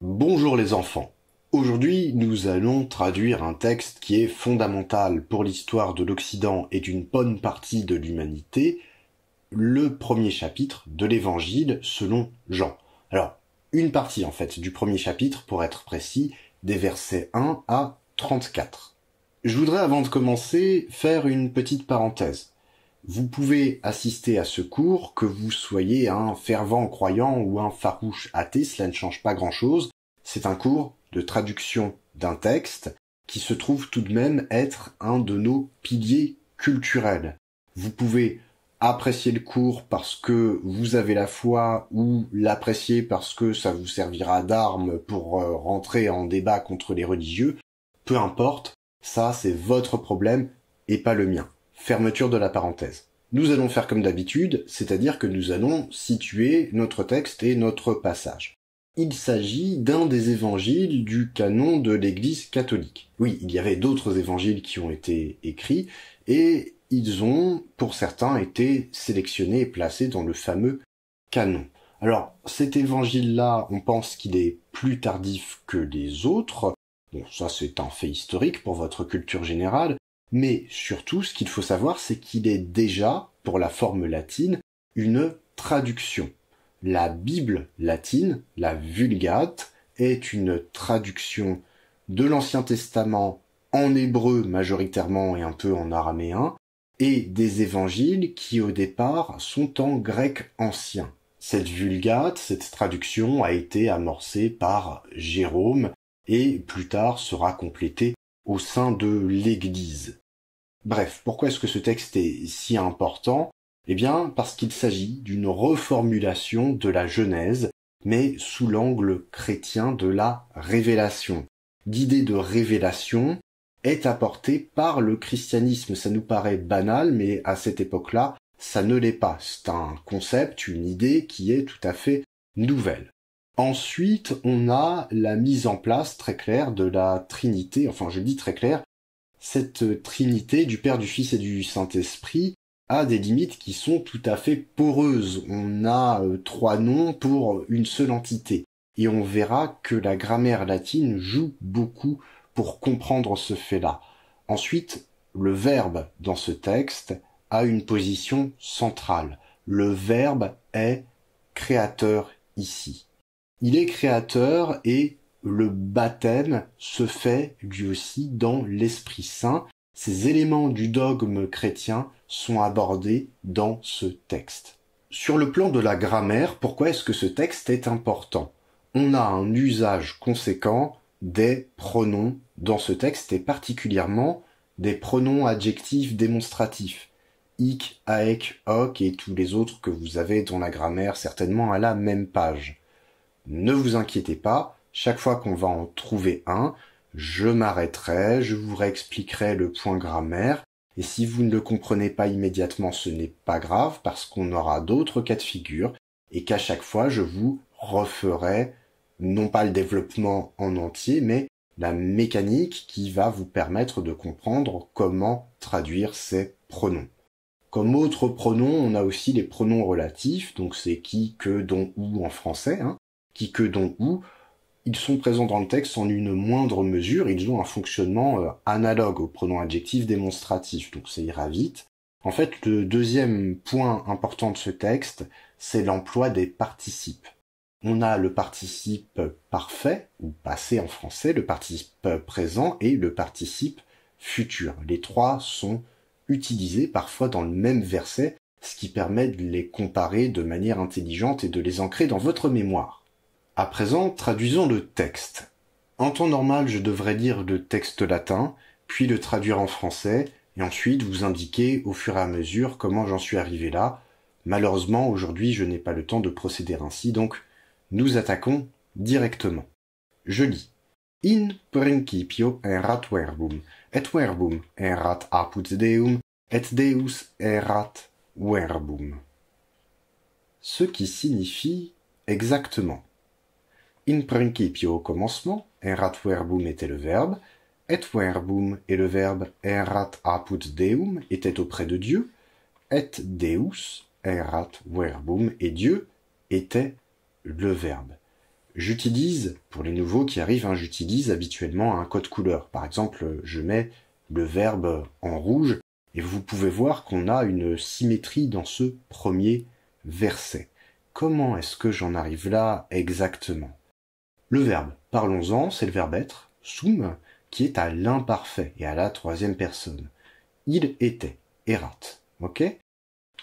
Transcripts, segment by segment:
Bonjour les enfants. Aujourd'hui, nous allons traduire un texte qui est fondamental pour l'histoire de l'Occident et d'une bonne partie de l'humanité, le premier chapitre de l'Évangile selon Jean. Alors, une partie en fait du premier chapitre, pour être précis, des versets 1 à 34. Je voudrais avant de commencer faire une petite parenthèse. Vous pouvez assister à ce cours, que vous soyez un fervent croyant ou un farouche athée, cela ne change pas grand-chose. C'est un cours de traduction d'un texte qui se trouve tout de même être un de nos piliers culturels. Vous pouvez apprécier le cours parce que vous avez la foi ou l'apprécier parce que ça vous servira d'arme pour rentrer en débat contre les religieux. Peu importe, ça c'est votre problème et pas le mien. Fermeture de la parenthèse. Nous allons faire comme d'habitude, c'est-à-dire que nous allons situer notre texte et notre passage. Il s'agit d'un des évangiles du canon de l'Église catholique. Oui, il y avait d'autres évangiles qui ont été écrits, et ils ont, pour certains, été sélectionnés et placés dans le fameux canon. Alors, cet évangile-là, on pense qu'il est plus tardif que les autres. Bon, ça c'est un fait historique pour votre culture générale, mais surtout, ce qu'il faut savoir, c'est qu'il est déjà, pour la forme latine, une traduction. La Bible latine, la Vulgate, est une traduction de l'Ancien Testament en hébreu majoritairement et un peu en araméen, et des évangiles qui au départ sont en grec ancien. Cette Vulgate, cette traduction a été amorcée par Jérôme et plus tard sera complétée au sein de l'Église. Bref, pourquoi est-ce que ce texte est si important ? Eh bien, parce qu'il s'agit d'une reformulation de la Genèse, mais sous l'angle chrétien de la révélation. L'idée de révélation est apportée par le christianisme. Ça nous paraît banal, mais à cette époque-là, ça ne l'est pas. C'est un concept, une idée qui est tout à fait nouvelle. Ensuite, on a la mise en place très claire de la Trinité, enfin je dis très clair, cette Trinité du Père, du Fils et du Saint-Esprit a des limites qui sont tout à fait poreuses. On a trois noms pour une seule entité. Et on verra que la grammaire latine joue beaucoup pour comprendre ce fait-là. Ensuite, le verbe dans ce texte a une position centrale. Le verbe est créateur ici. Il est créateur et le baptême se fait lui aussi dans l'Esprit Saint. Ces éléments du dogme chrétien sont abordés dans ce texte. Sur le plan de la grammaire, pourquoi est-ce que ce texte est important ? On a un usage conséquent des pronoms dans ce texte et particulièrement des pronoms adjectifs démonstratifs. Hic, haec, hoc et tous les autres que vous avez dans la grammaire certainement à la même page. Ne vous inquiétez pas, chaque fois qu'on va en trouver un, je m'arrêterai, je vous réexpliquerai le point grammaire, et si vous ne le comprenez pas immédiatement, ce n'est pas grave, parce qu'on aura d'autres cas de figure, et qu'à chaque fois, je vous referai, non pas le développement en entier, mais la mécanique qui va vous permettre de comprendre comment traduire ces pronoms. Comme autres pronoms, on a aussi les pronoms relatifs, donc c'est qui, que, dont, où en français, qui, que, dont, où. Ils sont présents dans le texte en une moindre mesure, ils ont un fonctionnement analogue aux pronoms adjectifs démonstratifs, donc ça ira vite. En fait, le deuxième point important de ce texte, c'est l'emploi des participes. On a le participe parfait, ou passé en français, le participe présent et le participe futur. Les trois sont utilisés parfois dans le même verset, ce qui permet de les comparer de manière intelligente et de les ancrer dans votre mémoire. À présent, traduisons le texte. En temps normal, je devrais lire le texte latin, puis le traduire en français, et ensuite vous indiquer au fur et à mesure comment j'en suis arrivé là. Malheureusement, aujourd'hui, je n'ai pas le temps de procéder ainsi, donc nous attaquons directement. Je lis. In principio erat verbum, et verbum erat apud Deum, et Deus erat verbum. Ce qui signifie exactement. In principio au commencement, erat verbum était le verbe, et verbum et le verbe erat apud Deum était auprès de Dieu, et Deus erat verbum et Dieu était le verbe. J'utilise, pour les nouveaux qui arrivent, j'utilise habituellement un code couleur. Par exemple, je mets le verbe en rouge, et vous pouvez voir qu'on a une symétrie dans ce premier verset. Comment est-ce que j'en arrive là exactement? Le verbe, parlons-en, c'est le verbe être, sum, qui est à l'imparfait et à la troisième personne. Il était, erat, ok?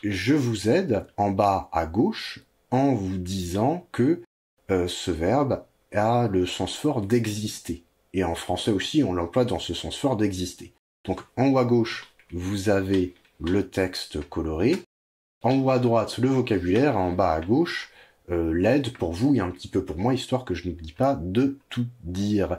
Je vous aide en bas à gauche en vous disant que ce verbe a le sens fort d'exister. Et en français aussi, on l'emploie dans ce sens fort d'exister. Donc en haut à gauche, vous avez le texte coloré. En haut à droite, le vocabulaire. En bas à gauche, l'aide pour vous et un petit peu pour moi, histoire que je n'oublie pas de tout dire.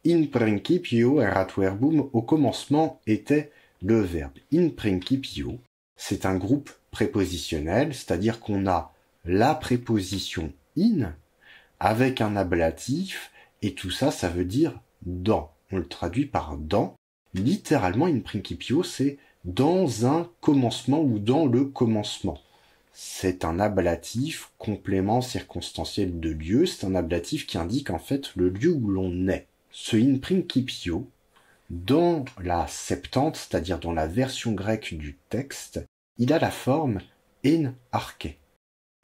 In principio erat verbum, au commencement était le verbe. In principio, c'est un groupe prépositionnel, c'est-à-dire qu'on a la préposition in avec un ablatif, et tout ça, ça veut dire dans. On le traduit par dans. Littéralement, in principio, c'est dans un commencement ou dans le commencement. C'est un ablatif complément circonstanciel de lieu, c'est un ablatif qui indique en fait le lieu où l'on est. Ce in principio, dans la Septante, c'est-à-dire dans la version grecque du texte, il a la forme en arché.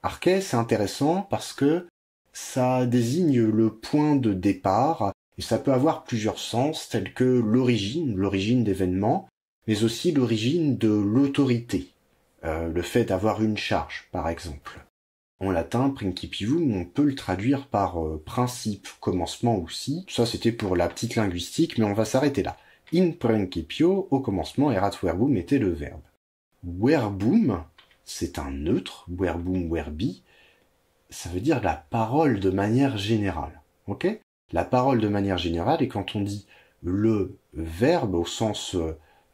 Arché, c'est intéressant parce que ça désigne le point de départ, et ça peut avoir plusieurs sens, tels que l'origine d'événements, mais aussi l'origine de l'autorité, le fait d'avoir une charge, par exemple. En latin, principium, on peut le traduire par principe, commencement aussi. Ça, c'était pour la petite linguistique, mais on va s'arrêter là. In principio, au commencement, erat verbum était le verbe. Verbum, c'est un neutre, verbum, verbi, ça veut dire la parole de manière générale. Ok? La parole de manière générale, et quand on dit le verbe au sens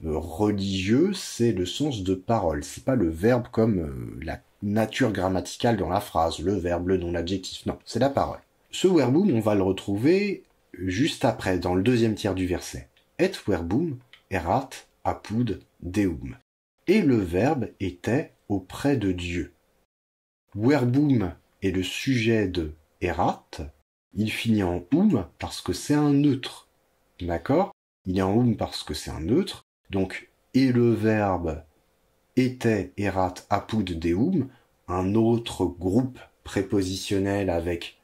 religieux, c'est le sens de parole. C'est pas le verbe comme la nature grammaticale dans la phrase, le verbe, le nom, l'adjectif. Non, c'est la parole. Ce verbum, on va le retrouver juste après, dans le deuxième tiers du verset. Et verbum erat apud Deum. Et le verbe était auprès de Dieu. Verbum est le sujet de erat. Il finit en parce que c'est un neutre. D'accord? Il est en parce que c'est un neutre. Donc, et le verbe était erat apud Deum, un autre groupe prépositionnel avec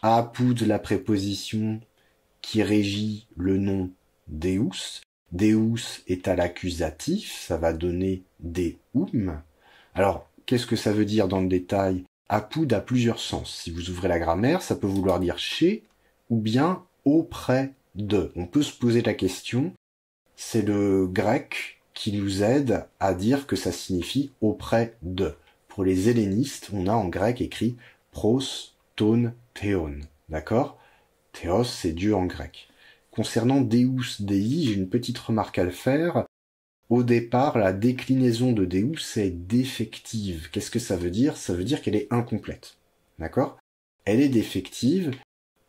apud la préposition qui régit le nom Deus. Deus est à l'accusatif, ça va donner Deum. Alors, qu'est-ce que ça veut dire dans le détail? Apud a plusieurs sens. Si vous ouvrez la grammaire, ça peut vouloir dire chez ou bien auprès de. On peut se poser la question, c'est le grec qui nous aide à dire que ça signifie auprès de. Pour les hellénistes, on a en grec écrit pros, ton, théon. D'accord? Théos, c'est Dieu en grec. Concernant Deus, Dei, j'ai une petite remarque à le faire. Au départ, la déclinaison de Deus est défective. Qu'est-ce que ça veut dire? Ça veut dire qu'elle est incomplète. D'accord? Elle est défective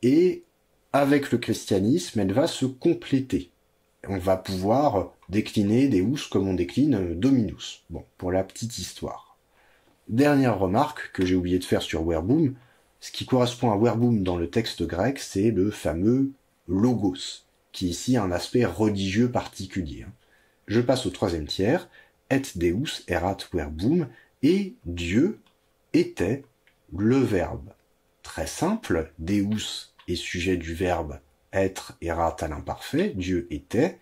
et avec le christianisme, elle va se compléter. On va pouvoir décliner Deus comme on décline Dominus. Bon, pour la petite histoire. Dernière remarque que j'ai oublié de faire sur verbum, ce qui correspond à verbum dans le texte grec, c'est le fameux logos, qui ici a un aspect religieux particulier. Je passe au troisième tiers, et Deus erat verbum, et Dieu était le verbe. Très simple, Deus est sujet du verbe être erat à l'imparfait, Dieu était,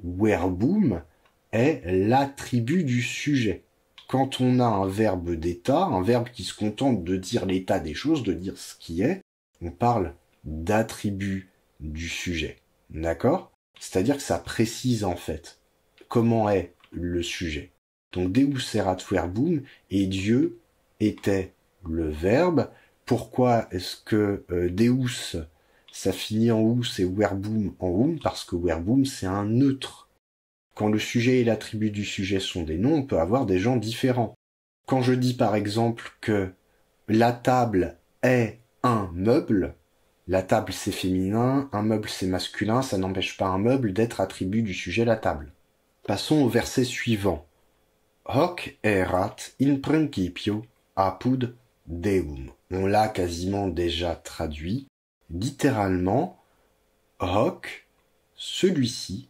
verbum est l'attribut du sujet. Quand on a un verbe d'état, un verbe qui se contente de dire l'état des choses, de dire ce qui est, on parle d'attribut du sujet. D'accord? C'est-à-dire que ça précise en fait comment est le sujet. Donc Deus erat verbum, et Dieu était le verbe. Pourquoi est-ce que Deus, ça finit en ou et verbum en parce que verbum c'est un neutre. Quand le sujet et l'attribut du sujet sont des noms, on peut avoir des gens différents. Quand je dis par exemple que la table est un meuble, la table c'est féminin, un meuble c'est masculin, ça n'empêche pas un meuble d'être attribut du sujet la table. Passons au verset suivant. Hoc erat in principio apud deum. On l'a quasiment déjà traduit. Littéralement, hoc, celui-ci,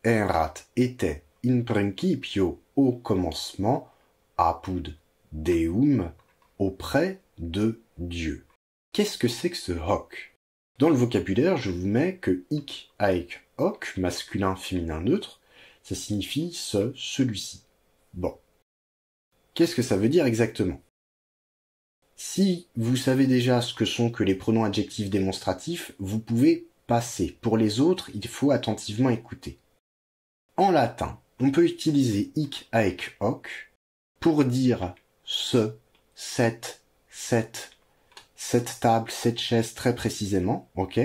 erat, était, in principio, au commencement, apud deum, auprès de Dieu. Qu'est-ce que c'est que ce hoc? Dans le vocabulaire, je vous mets que hic, haec, hoc, masculin, féminin, neutre, ça signifie celui-ci. Bon. Qu'est-ce que ça veut dire exactement? Si vous savez déjà ce que sont que les pronoms adjectifs démonstratifs, vous pouvez passer. Pour les autres, il faut attentivement écouter. En latin, on peut utiliser hic, haec, hoc pour dire ce, cette table, cette chaise très précisément, ok?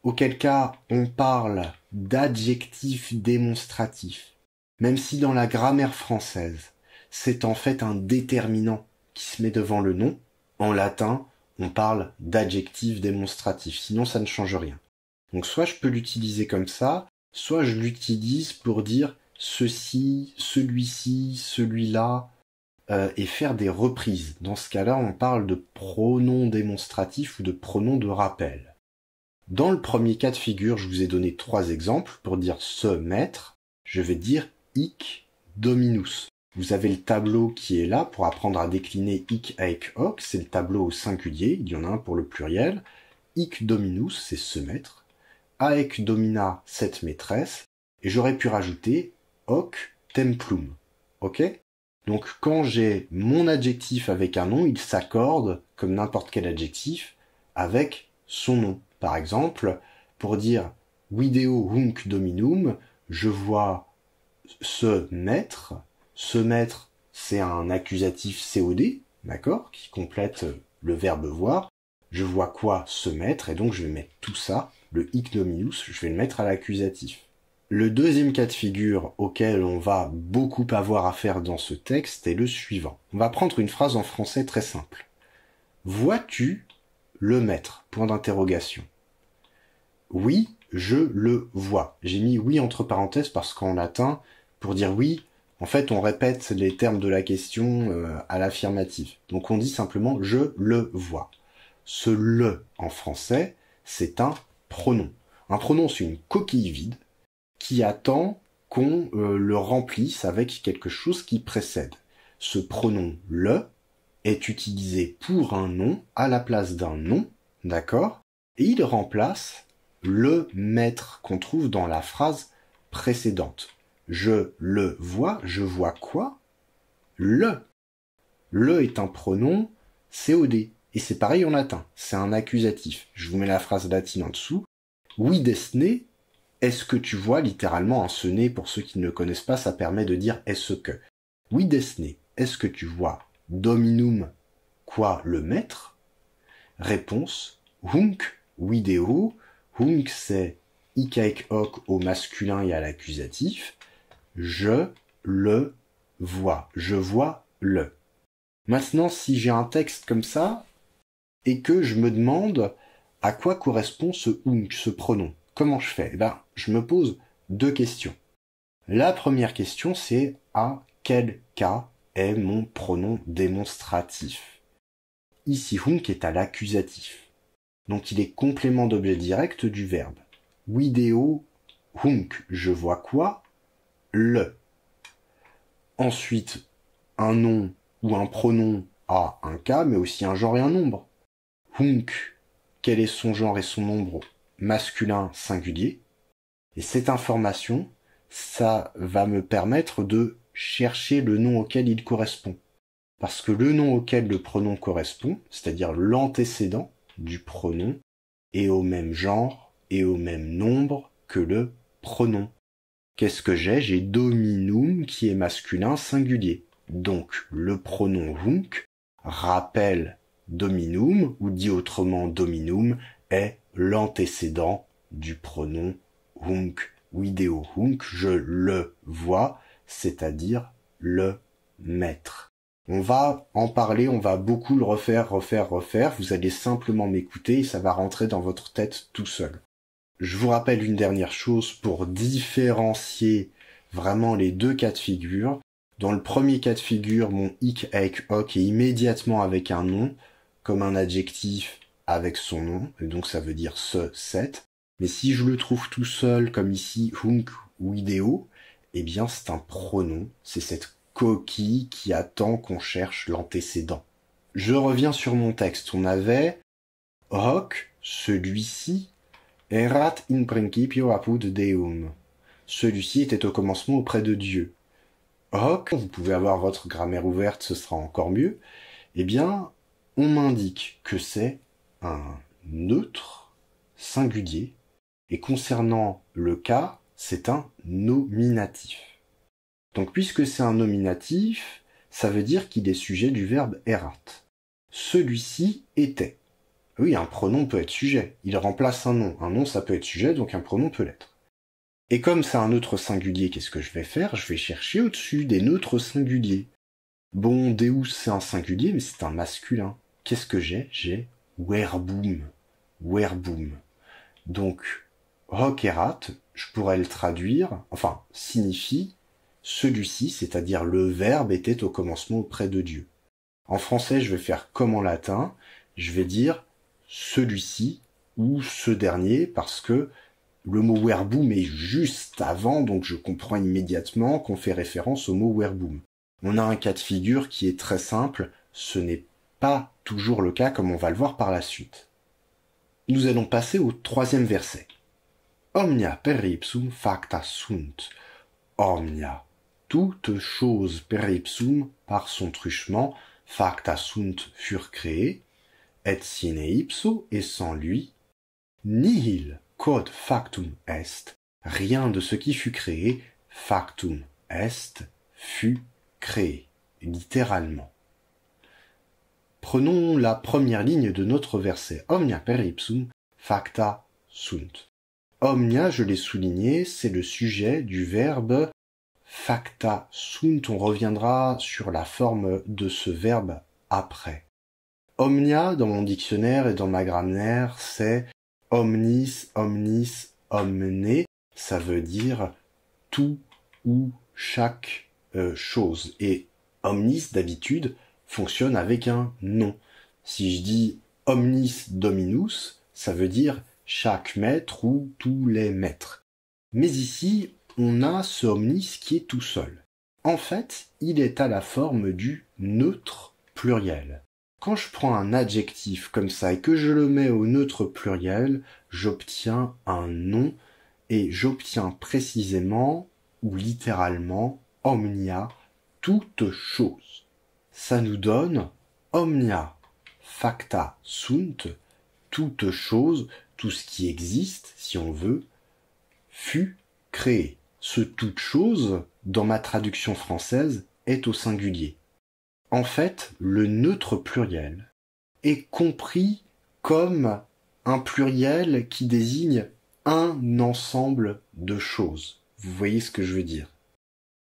Auquel cas, on parle d'adjectifs démonstratifs. Même si dans la grammaire française, c'est en fait un déterminant qui se met devant le nom, en latin, on parle d'adjectifs démonstratifs, sinon ça ne change rien. Donc soit je peux l'utiliser comme ça, soit je l'utilise pour dire ceci, celui-ci, celui-là, et faire des reprises. Dans ce cas-là, on parle de pronoms démonstratifs ou de pronoms de rappel. Dans le premier cas de figure, je vous ai donné 3 exemples pour dire se mettre. Je vais dire hic dominus. Vous avez le tableau qui est là pour apprendre à décliner hic, haec, hoc. C'est le tableau au singulier. Il y en a un pour le pluriel. Hic dominus, c'est se mettre. Haec domina, cette maîtresse. Et j'aurais pu rajouter hoc templum. Ok? Donc quand j'ai mon adjectif avec un nom, il s'accorde, comme n'importe quel adjectif, avec son nom. Par exemple, pour dire video hunc dominum, je vois se mettre. Se mettre, c'est un accusatif COD, d'accord, qui complète le verbe voir. Je vois quoi? Se mettre, et donc je vais mettre tout ça, le hic dominus, je vais le mettre à l'accusatif. Le deuxième cas de figure auquel on va beaucoup avoir affaire dans ce texte est le suivant. On va prendre une phrase en français très simple. Vois-tu le maître? Point d'interrogation. Oui, je le vois. J'ai mis oui entre parenthèses parce qu'en latin, pour dire oui, en fait, on répète les termes de la question à l'affirmative. Donc on dit simplement je le vois. Ce le en français, c'est un pronom. Un pronom, c'est une coquille vide qui attend qu'on le remplisse avec quelque chose qui précède. Ce pronom le est utilisé pour un nom à la place d'un nom, d'accord? Et il remplace le maître qu'on trouve dans la phrase précédente. Je le vois, je vois quoi? Le. Le est un pronom COD. Et c'est pareil en latin, c'est un accusatif. Je vous mets la phrase latine en dessous. Videsne, est-ce que tu vois, littéralement un ce n'est, pour ceux qui ne le connaissent pas, ça permet de dire est-ce que. Videsne, est-ce que tu vois dominum, quoi, le maître? Réponse, hunc, video. Hunc, c'est hic, haec, hoc au masculin et à l'accusatif. Je le vois. Je vois le. Maintenant, si j'ai un texte comme ça, et que je me demande à quoi correspond ce hunc, ce pronom, comment je fais? Eh ben, je me pose 2 questions. La première question, c'est à quel cas est mon pronom démonstratif? Ici, hunc est à l'accusatif. Donc, il est complément d'objet direct du verbe. Video, hunc, je vois quoi? Le. Ensuite, un nom ou un pronom a un cas, mais aussi un genre et un nombre. Hunc, quel est son genre et son nombre? Masculin singulier. Et cette information, ça va me permettre de chercher le nom auquel il correspond. Parce que le nom auquel le pronom correspond, c'est-à-dire l'antécédent du pronom, est au même genre et au même nombre que le pronom. Qu'est-ce que j'ai? J'ai dominum qui est masculin singulier. Donc le pronom hunc rappelle dominum, ou dit autrement dominum, est l'antécédent du pronom hunc. Video hunc, je le vois, c'est-à-dire le maître. On va en parler, on va beaucoup le refaire. Vous allez simplement m'écouter et ça va rentrer dans votre tête tout seul. Je vous rappelle une dernière chose pour différencier vraiment les 2 cas de figure. Dans le premier cas de figure, mon ik avec ok est immédiatement avec un nom, comme un adjectif avec son nom, et donc ça veut dire ce, cette. Mais si je le trouve tout seul, comme ici, hunk ou ideo, eh bien c'est un pronom, c'est cette coquille qui attend qu'on cherche l'antécédent. Je reviens sur mon texte, on avait hoc, celui-ci, erat in principio apud Deum. Celui-ci était au commencement auprès de Dieu. Hoc, vous pouvez avoir votre grammaire ouverte, ce sera encore mieux. Eh bien, on m'indique que c'est un neutre singulier, et concernant le cas, c'est un nominatif. Donc puisque c'est un nominatif, ça veut dire qu'il est sujet du verbe erat. Celui-ci était. Oui, un pronom peut être sujet, il remplace un nom. Un nom, ça peut être sujet, donc un pronom peut l'être. Et comme c'est un neutre singulier, qu'est-ce que je vais faire? Je vais chercher au-dessus des neutres singuliers. Bon, Deus, c'est un singulier, mais c'est un masculin. Qu'est-ce que j'ai? J'ai verbum. Verbum. Donc, hoc erat, je pourrais le traduire, enfin, signifie celui-ci, c'est-à-dire le verbe était au commencement auprès de Dieu. En français, je vais faire comme en latin, je vais dire celui-ci ou ce dernier, parce que le mot verbum est juste avant, donc je comprends immédiatement qu'on fait référence au mot verbum. On a un cas de figure qui est très simple, ce n'est pas toujours le cas comme on va le voir par la suite. Nous allons passer au troisième verset. Omnia per ipsum facta sunt. Omnia, toutes choses per ipsum, par son truchement, facta sunt furent créées, et sine ipso, et sans lui, nihil quod factum est, rien de ce qui fut créé, factum est, fut créé, littéralement. Prenons la première ligne de notre verset. Omnia per ipsum facta sunt. Omnia, je l'ai souligné, c'est le sujet du verbe facta sunt. On reviendra sur la forme de ce verbe après. Omnia, dans mon dictionnaire et dans ma grammaire, c'est omnis, omnis, omne. Ça veut dire tout ou chaque chose. Et omnis, d'habitude, fonctionne avec un nom. Si je dis omnis dominus, ça veut dire chaque maître ou tous les maîtres. Mais ici, on a ce omnis qui est tout seul. En fait, il est à la forme du neutre pluriel. Quand je prends un adjectif comme ça et que je le mets au neutre pluriel, j'obtiens un nom et j'obtiens précisément ou littéralement omnia, toute chose. Ça nous donne omnia facta sunt, toute chose, tout ce qui existe, si on veut, fut créé. Ce toute chose, dans ma traduction française, est au singulier. En fait, le neutre pluriel est compris comme un pluriel qui désigne un ensemble de choses. Vous voyez ce que je veux dire?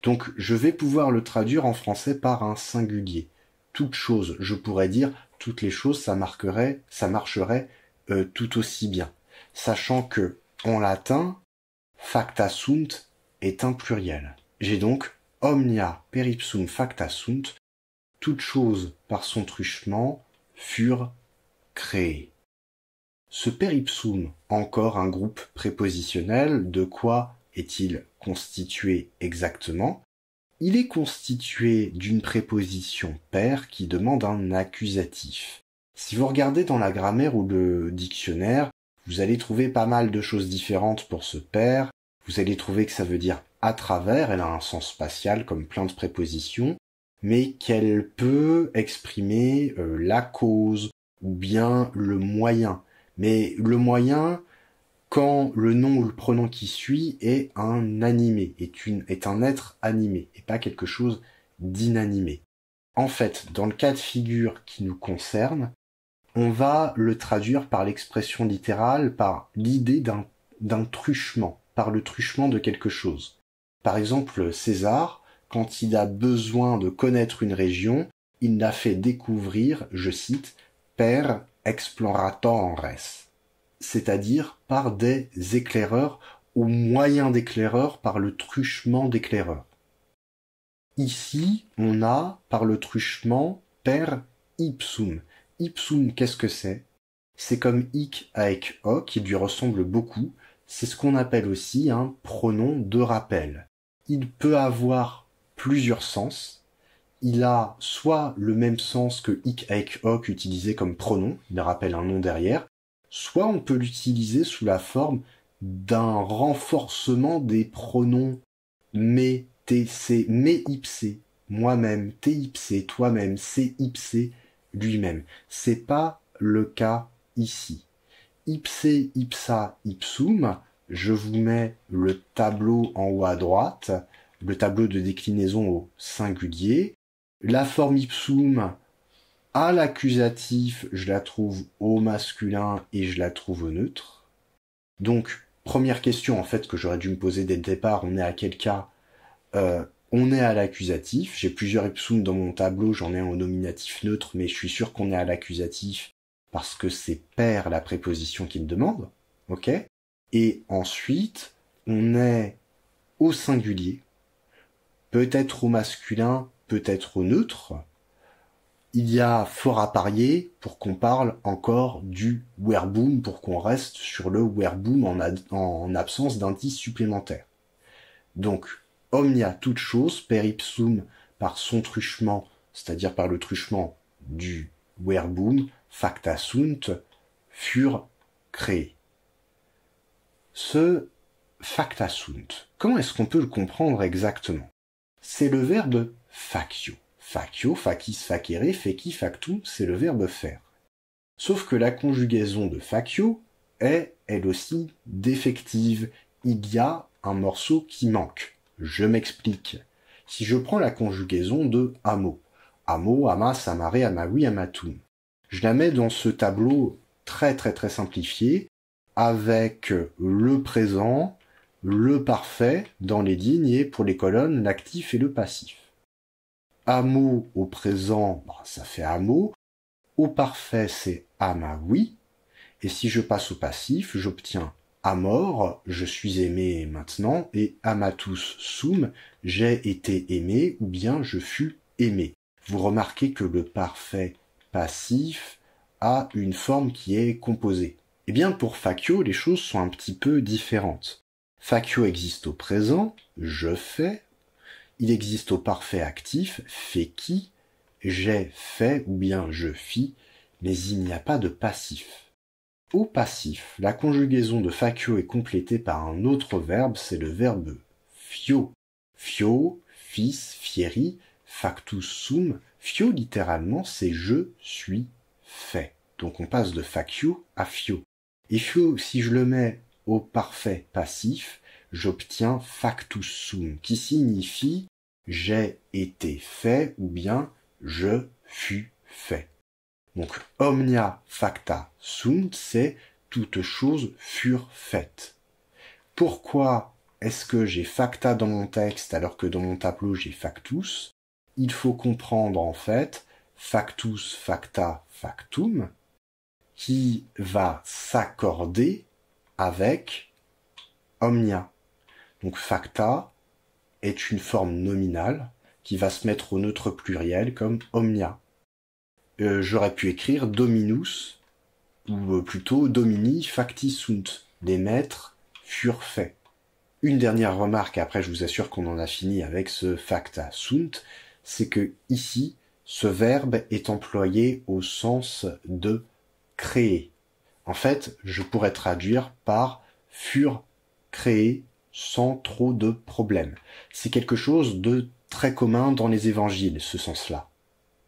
Donc, je vais pouvoir le traduire en français par un singulier. Toute chose, je pourrais dire toutes les choses, ça marcherait tout aussi bien. Sachant que, en latin, facta sunt est un pluriel. J'ai donc omnia per ipsum facta sunt, toutes choses par son truchement furent créées. Ce per ipsum, encore un groupe prépositionnel, de quoi est-il constitué exactement? Il est constitué d'une préposition per qui demande un accusatif. Si vous regardez dans la grammaire ou le dictionnaire, vous allez trouver pas mal de choses différentes pour ce per. Vous allez trouver que ça veut dire à travers, elle a un sens spatial comme plein de prépositions, mais qu'elle peut exprimer la cause ou bien le moyen. Mais le moyen, quand le nom ou le pronom qui suit est un animé, est un être animé, et pas quelque chose d'inanimé. En fait, dans le cas de figure qui nous concerne, on va le traduire par l'expression littérale, par l'idée d'un truchement, par le truchement de quelque chose. Par exemple, César, quand il a besoin de connaître une région, il l'a fait découvrir, je cite, per exploratores, c'est-à-dire par des éclaireurs, au moyen d'éclaireurs, par le truchement d'éclaireurs. Ici, on a, par le truchement, per ipsum. Ipsum, qu'est-ce que c'est? C'est comme hic avec hoc, qui lui ressemble beaucoup. C'est ce qu'on appelle aussi un pronom de rappel. Il peut avoir plusieurs sens. Il a soit le même sens que hic avec hoc utilisé comme pronom, il rappelle un nom derrière, soit on peut l'utiliser sous la forme d'un renforcement des pronoms me, tc, me ipsé, moi-même, te ipsé, toi-même, c'est ipsé, lui-même. C'est pas le cas ici. Ipsé, ipsa, ipsum, je vous mets le tableau en haut à droite, le tableau de déclinaison au singulier. La forme ipsum à l'accusatif, je la trouve au masculin et je la trouve au neutre. Donc, première question en fait que j'aurais dû me poser dès le départ, on est à quel cas? On est à l'accusatif. J'ai plusieurs ipsum dans mon tableau, j'en ai un au nominatif neutre, mais je suis sûr qu'on est à l'accusatif parce que c'est per la préposition qui me demande. Ok? Et ensuite, on est au singulier, peut-être au masculin, peut-être au neutre. Il y a fort à parier pour qu'on parle encore du verbum, pour qu'on reste sur le verbum en absence d'indice supplémentaire. Donc, omnia toute chose, per ipsum, par son truchement, c'est-à-dire par le truchement du verbum, facta sunt, furent créés. Ce facta sunt, comment est-ce qu'on peut le comprendre exactement? C'est le verbe facio. Facio, facis, facere, feci, factum, c'est le verbe faire. Sauf que la conjugaison de facio est, elle aussi, défective. Il y a un morceau qui manque. Je m'explique. Si je prends la conjugaison de amo, amo, amas, amare, amawi, amatum, je la mets dans ce tableau très très très simplifié, avec le présent, le parfait dans les lignes et pour les colonnes, l'actif et le passif. Amo au présent, ça fait amo. Au parfait, c'est amawi. Et si je passe au passif, j'obtiens amor, je suis aimé maintenant, et amatus sum, j'ai été aimé, ou bien je fus aimé. Vous remarquez que le parfait passif a une forme qui est composée. Eh bien, pour facio, les choses sont un petit peu différentes. Facio existe au présent, je fais. Il existe au parfait actif, feci, j'ai fait ou bien je fis, mais il n'y a pas de passif. Au passif, la conjugaison de facio est complétée par un autre verbe, c'est le verbe fio. Fio, fis, fieri, factus sum. Fio, littéralement, c'est je suis fait. Donc on passe de facio à fio. Et fio, si je le mets au parfait passif, j'obtiens factus sum, qui signifie j'ai été fait ou bien je fus fait. Donc omnia facta sunt, c'est toutes choses furent faites. Pourquoi est-ce que j'ai facta dans mon texte alors que dans mon tableau j'ai factus? Il faut comprendre en fait factus, facta, factum, qui va s'accorder avec omnia. Donc facta est une forme nominale qui va se mettre au neutre pluriel comme omnia. J'aurais pu écrire dominus, ou plutôt domini facti sunt. Les maîtres furent faits. Une dernière remarque, après je vous assure qu'on en a fini avec ce facta sunt, c'est que ici, ce verbe est employé au sens de créer. En fait, je pourrais traduire par furent créés sans trop de problèmes. C'est quelque chose de très commun dans les évangiles, ce sens-là.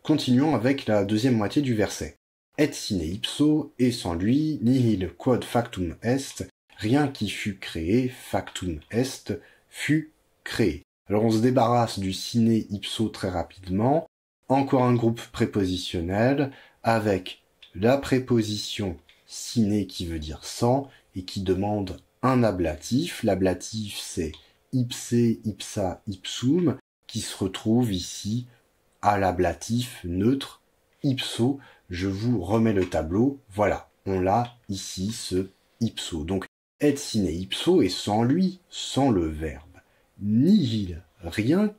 Continuons avec la deuxième moitié du verset. Et sine ipso, et sans lui, nihil quod factum est, rien qui fut créé, factum est, fut créé. Alors on se débarrasse du sine ipso très rapidement. Encore un groupe prépositionnel avec la préposition sine qui veut dire sans et qui demande un ablatif. L'ablatif c'est ipse, ipsa, ipsum qui se retrouve ici à l'ablatif neutre ipso. Je vous remets le tableau. Voilà, on l'a ici ce ipso. Donc et sine ipso et sans lui, sans le verbe. Nihil, rien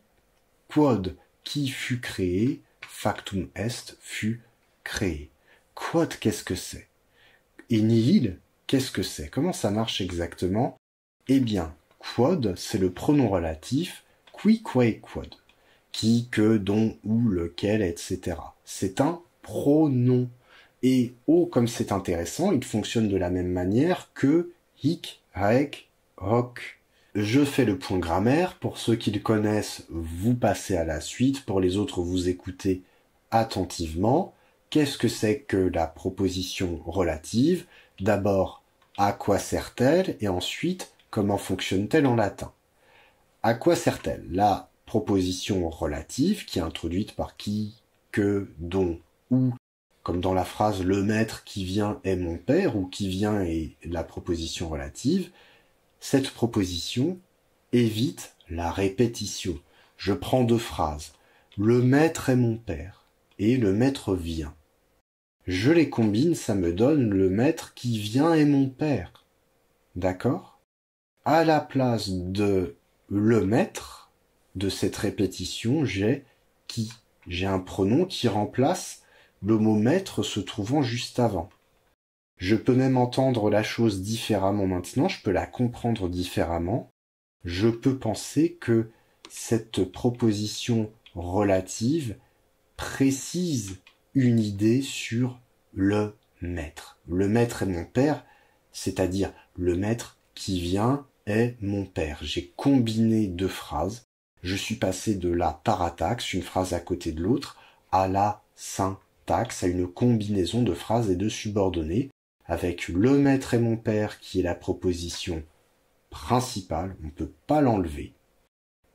quod qui fut créé, factum est fut créé. Quod, qu'est-ce que c'est? Et nihil, qu'est-ce que c'est? Comment ça marche exactement? Eh bien, quod, c'est le pronom relatif qui, quae, quod. Qui, que, dont, où, lequel, etc. C'est un pronom. Et oh, comme c'est intéressant, il fonctionne de la même manière que hic, haec, hoc. Je fais le point grammaire. Pour ceux qui le connaissent, vous passez à la suite. Pour les autres, vous écoutez attentivement. Qu'est-ce que c'est que la proposition relative? D'abord, à quoi sert-elle? Et ensuite, comment fonctionne-t-elle en latin? À quoi sert-elle? La proposition relative, qui est introduite par qui, que, dont, où, comme dans la phrase « le maître qui vient est mon père » ou « qui vient est la proposition relative », cette proposition évite la répétition. Je prends deux phrases. « Le maître est mon père » et « le maître vient ». Je les combine, ça me donne « le maître qui vient est mon père ». D'accord? À la place de « le maître », de cette répétition, j'ai « qui ». J'ai un pronom qui remplace le mot maître se trouvant juste avant. Je peux même entendre la chose différemment maintenant, je peux la comprendre différemment. Je peux penser que cette proposition relative précise une idée sur le maître. Le maître est mon père, c'est-à-dire le maître qui vient est mon père. J'ai combiné deux phrases. Je suis passé de la parataxe, une phrase à côté de l'autre, à la syntaxe, à une combinaison de phrases et de subordonnées, avec le maître et mon père qui est la proposition principale, on ne peut pas l'enlever,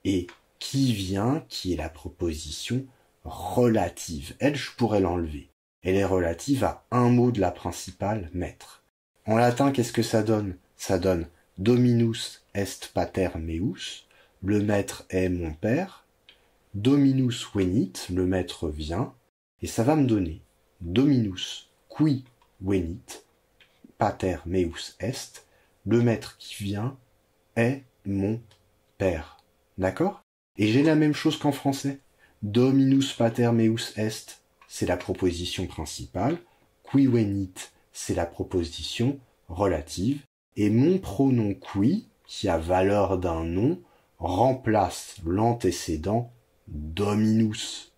et qui vient qui est la proposition relative. Elle, je pourrais l'enlever. Elle est relative à un mot de la principale, maître. En latin, qu'est-ce que ça donne? Ça donne Dominus est pater meus, le maître est mon père, Dominus venit, le maître vient, et ça va me donner Dominus qui venit, pater meus est, le maître qui vient est mon père. D'accord? Et j'ai la même chose qu'en français. Dominus pater meus est, c'est la proposition principale, qui venit, c'est la proposition relative, et mon pronom qui a valeur d'un nom, remplace l'antécédent Dominus.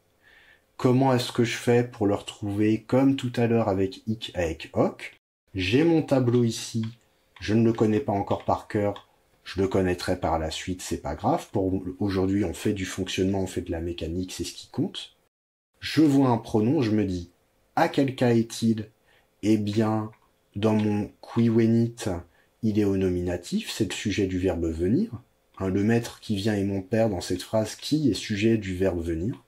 Comment est-ce que je fais pour le retrouver comme tout à l'heure avec hic, haec, hoc? J'ai mon tableau ici, je ne le connais pas encore par cœur, je le connaîtrai par la suite, c'est pas grave. Pour aujourd'hui, on fait du fonctionnement, on fait de la mécanique, c'est ce qui compte. Je vois un pronom, je me dis, à quel cas est-il? Eh bien, dans mon qui venit, il est au nominatif, c'est le sujet du verbe venir. Le maître qui vient est mon père dans cette phrase qui est sujet du verbe venir.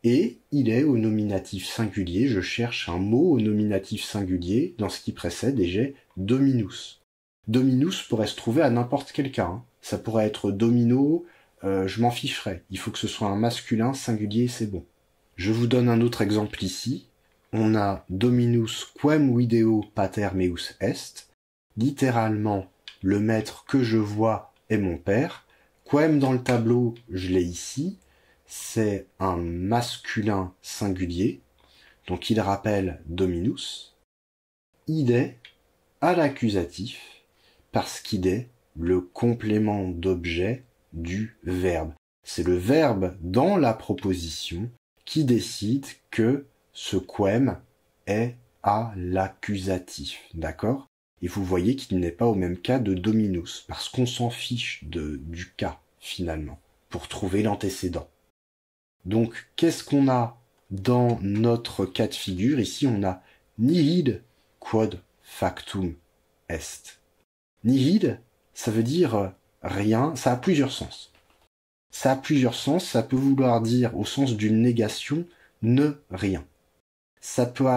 Et il est au nominatif singulier, je cherche un mot au nominatif singulier dans ce qui précède et j'ai Dominus. Dominus pourrait se trouver à n'importe quel cas. Ça pourrait être domino, je m'en ficherais. Il faut que ce soit un masculin singulier, c'est bon. Je vous donne un autre exemple ici. On a Dominus quem video pater meus est. Littéralement, le maître que je vois est mon père. Quem dans le tableau, je l'ai ici. C'est un masculin singulier. Donc il rappelle Dominus. Id est à l'accusatif parce qu'il est le complément d'objet du verbe. C'est le verbe dans la proposition qui décide que ce quem est à l'accusatif. D'accord? Et vous voyez qu'il n'est pas au même cas de Dominus, parce qu'on s'en fiche du cas, finalement, pour trouver l'antécédent. Donc, qu'est-ce qu'on a dans notre cas de figure? Ici, on a nihil quod factum est. Nihil, ça veut dire rien, ça a plusieurs sens. Ça a plusieurs sens, ça peut vouloir dire, au sens d'une négation, ne rien. Ça peut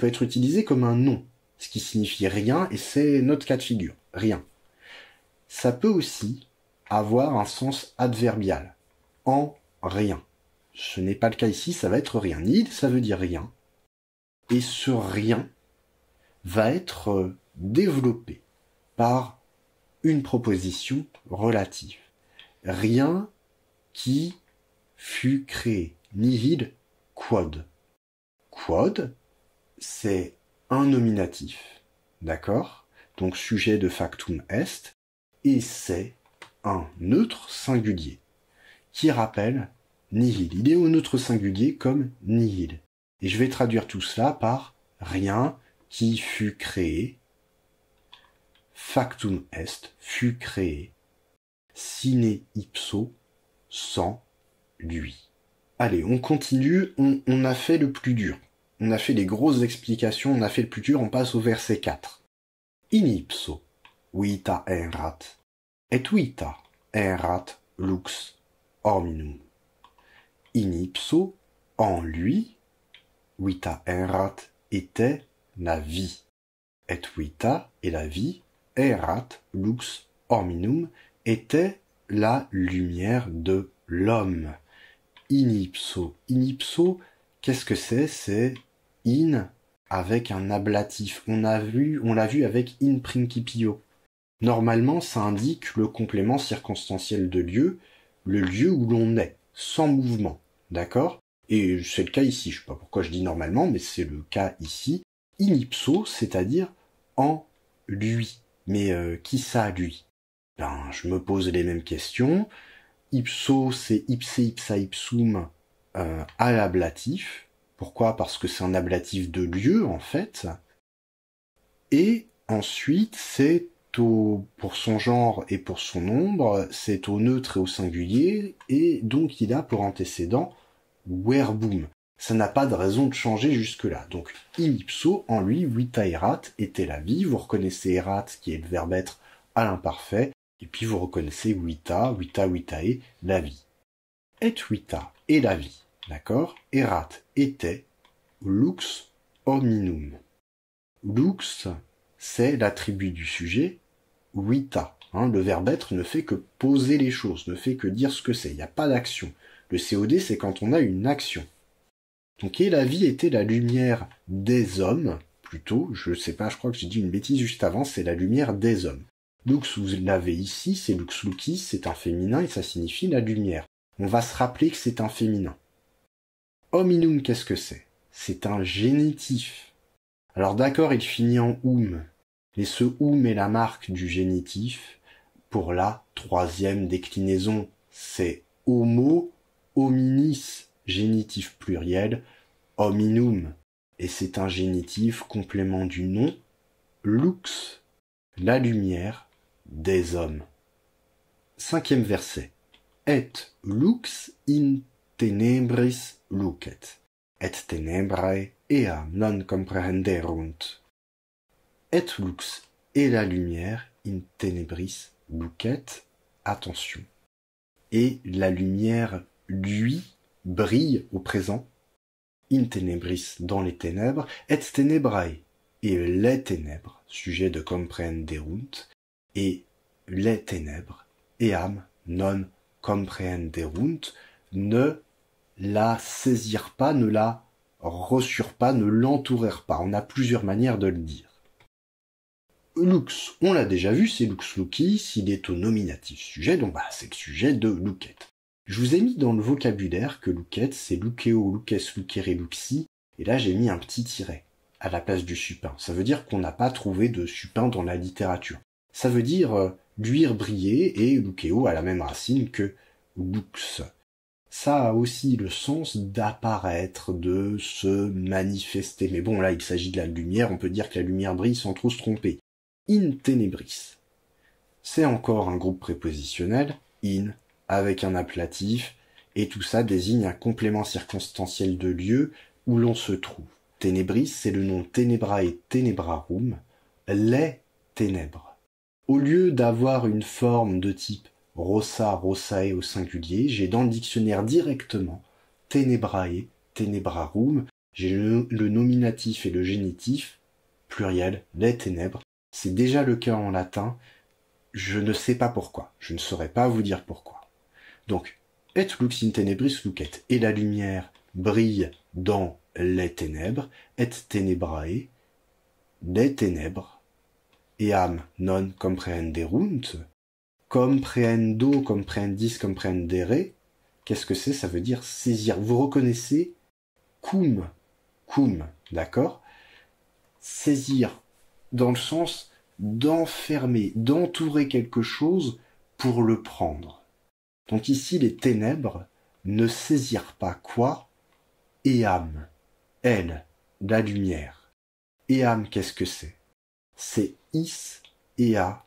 être utilisé comme un nom, ce qui signifie rien, et c'est notre cas de figure, rien. Ça peut aussi avoir un sens adverbial, en rien. Ce n'est pas le cas ici, ça va être rien. Nihil, ça veut dire rien. Et ce rien va être développé par une proposition relative. Rien qui fut créé. Nihil quod. Quod, c'est un nominatif, d'accord? Donc sujet de factum est, et c'est un neutre singulier qui rappelle nihil. Il est au neutre singulier comme nihil. Et je vais traduire tout cela par rien qui fut créé. Factum est fut créé. Sine ipso, sans lui. Allez, on continue, on a fait le plus dur. On a fait les grosses explications, on a fait le plus dur, on passe au verset 4. In ipso, vita erat, et vita erat lux hominum. In ipso, en lui, vita erat était la vie. Et vita, et la vie, erat lux hominum, était la lumière de l'homme. In ipso. In ipso, qu'est-ce que c'est? C'est in avec un ablatif. On l'a vu avec in principio. Normalement, ça indique le complément circonstanciel de lieu, le lieu où l'on est, sans mouvement. D'accord? Et c'est le cas ici. Je sais pas pourquoi je dis normalement, mais c'est le cas ici. In ipso, c'est-à-dire en lui. Mais qui ça, lui? Ben, je me pose les mêmes questions. Ipso, c'est ipse, ipsa, ipsum à l'ablatif. Pourquoi? Parce que c'est un ablatif de lieu, en fait. Et ensuite, c'est pour son genre et pour son nombre, c'est au neutre et au singulier, et donc il a pour antécédent verbum. Ça n'a pas de raison de changer jusque-là. Donc, in ipso, en lui, vita erat était la vie. Vous reconnaissez erat, qui est le verbe être à l'imparfait, et puis vous reconnaissez vita, vitae, la vie. Et vita, et la vie, d'accord? Erat, était, lux hominum. Lux, c'est l'attribut du sujet, vita. Le verbe être ne fait que poser les choses, ne fait que dire ce que c'est. Il n'y a pas d'action. Le COD, c'est quand on a une action. Donc, et la vie était la lumière des hommes, plutôt, je sais pas, je crois que j'ai dit une bêtise juste avant, c'est la lumière des hommes. Lux, vous l'avez ici, c'est lux lucis, c'est un féminin et ça signifie la lumière. On va se rappeler que c'est un féminin. Hominum, qu'est-ce que c'est? C'est un génitif. Alors d'accord, il finit en mais ce est la marque du génitif pour la troisième déclinaison. C'est homo, hominis, génitif pluriel, hominum. Et c'est un génitif complément du nom, lux, la lumière des hommes. 5e verset. Et lux in tenebris lucet, et tenebrae ea non comprehenderunt. Et lux et la lumière in tenebris lucet, attention. Et la lumière, lui, brille au présent, in tenebris dans les ténèbres, et tenebrae, et les ténèbres, sujet de comprehenderunt, et les ténèbres, eam non comprehenderunt, ne la saisirent pas, ne la reçurent pas, ne l'entourèrent pas. On a plusieurs manières de le dire. Lux, on l'a déjà vu, c'est lux lucis, il est au nominatif sujet, donc c'est le sujet de lucet. Je vous ai mis dans le vocabulaire que lucet, c'est luceo, luces, lucere, luxi, et là j'ai mis un petit tiret à la place du supin. Ça veut dire qu'on n'a pas trouvé de supin dans la littérature. Ça veut dire luire, briller, et luceo a la même racine que lux. Ça a aussi le sens d'apparaître, de se manifester. Mais bon, là, il s'agit de la lumière, on peut dire que la lumière brille sans trop se tromper. In tenebris. C'est encore un groupe prépositionnel, in, avec un appellatif, et tout ça désigne un complément circonstanciel de lieu où l'on se trouve. Tenebris, c'est le nom tenebrae tenebrarum, les ténèbres. Au lieu d'avoir une forme de type rossa, rossae au singulier, j'ai dans le dictionnaire directement tenebrae, tenebrarum, j'ai le nominatif et le génitif, pluriel, les ténèbres. C'est déjà le cas en latin, je ne sais pas pourquoi, je ne saurais pas vous dire pourquoi. Donc, et lux in tenebris lucet, et la lumière brille dans les ténèbres, et tenebrae, les ténèbres, eam non comprehenderunt, comprehendo, comprehendis, comprehendere, Qu'est-ce que c'est? Ça veut dire saisir. Vous reconnaissez cum, d'accord? Saisir dans le sens d'enfermer, d'entourer quelque chose pour le prendre. Donc ici, les ténèbres ne saisirent pas quoi? Eam, elle, la lumière. Eam, qu'est-ce que c'est? C'est is, ea,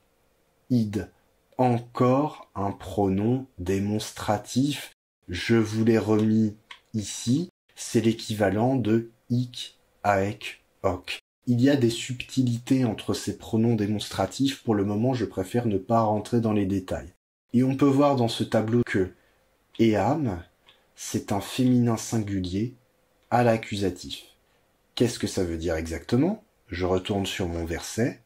id. Encore un pronom démonstratif. Je vous l'ai remis ici. C'est l'équivalent de ik, aek, ok. Il y a des subtilités entre ces pronoms démonstratifs. Pour le moment, je préfère ne pas rentrer dans les détails. Et on peut voir dans ce tableau que eam, c'est un féminin singulier à l'accusatif. Qu'est-ce que ça veut dire exactement? Je retourne sur mon verset.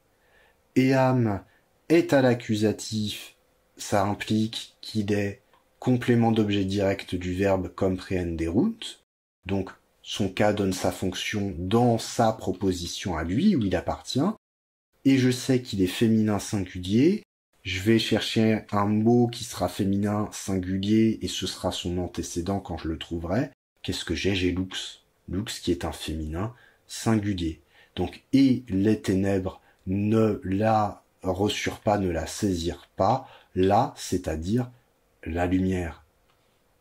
Eam est à l'accusatif, ça implique qu'il est complément d'objet direct du verbe comprehenderunt. Donc, son cas donne sa fonction dans sa proposition à lui, où il appartient. Et je sais qu'il est féminin singulier. Je vais chercher un mot qui sera féminin singulier et ce sera son antécédent quand je le trouverai. Qu'est-ce que j'ai? J'ai lux. Lux qui est un féminin singulier. Donc, et les ténèbres ne la reçurent pas, ne la saisirent pas. Là, c'est-à-dire la lumière.